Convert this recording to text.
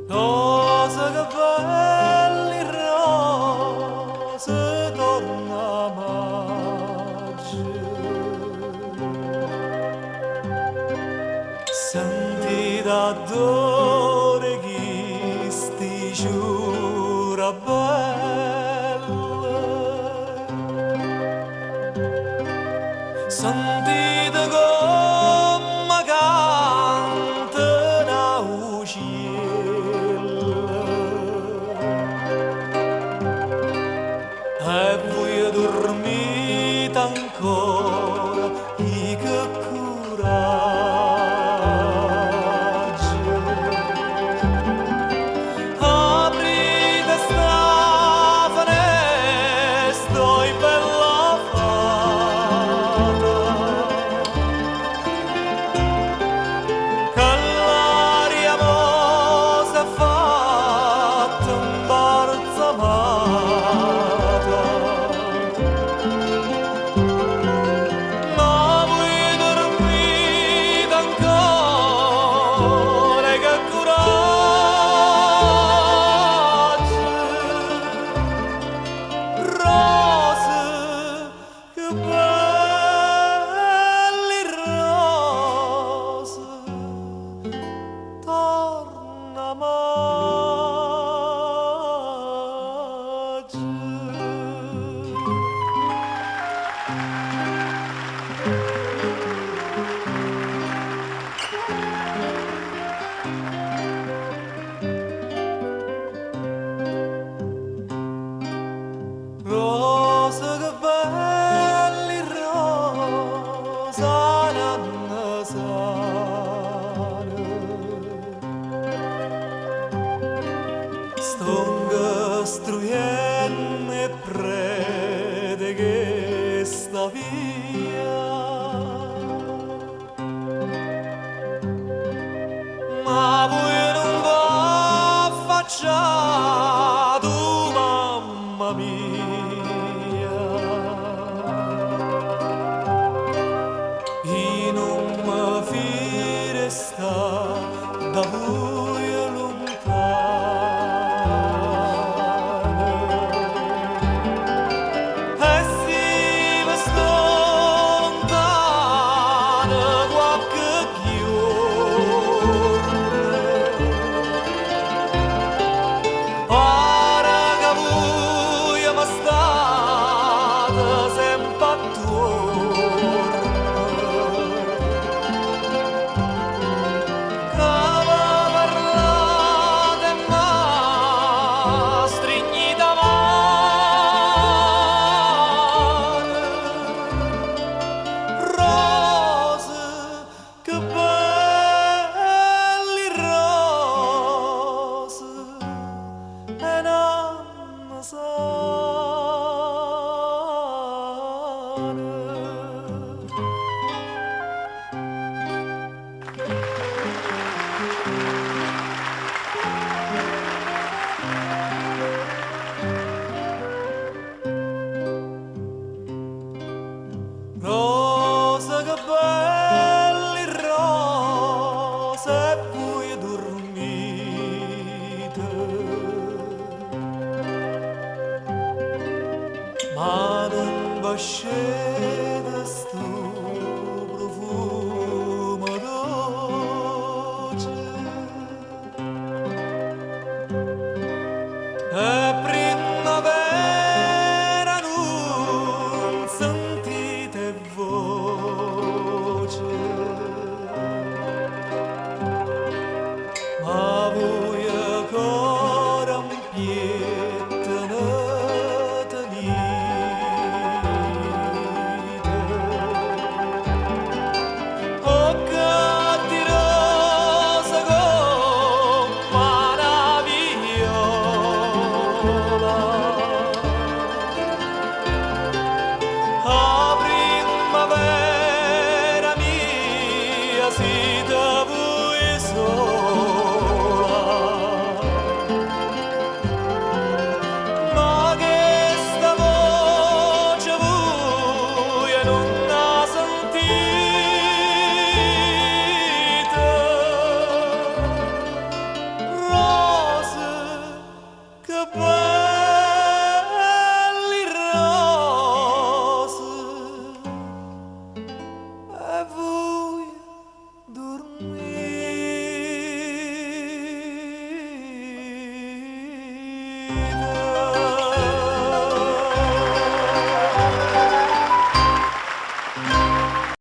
Rosa che belli rose torna maggio, senti da dove chi sti giura bella, sentite come canta una uccella. E voi dormite ancora, che coraggio. Aprite sta finestra e bella fata, che l'aria mo s'è fatta imbalsamata. Ma voi dormite ancora, che coraggio. Rose, che belli rose, torna maggio. Rosa che belli rosa nannesane, stonga struienne prede che sta via, ma voi non va affacciato, mamma mia, e non mi fire sta da voi lontano. E se vi sto lontano qualche giorno, ora che voi mi state sempre attorno, che vi parlate e mi stringete la mano. Rose, che belli rose, e Rosa, che belli rose, e voi dormite, ma non vi scende sto profumo dolce. E primavera non sentite voce, ma voi ancora un piede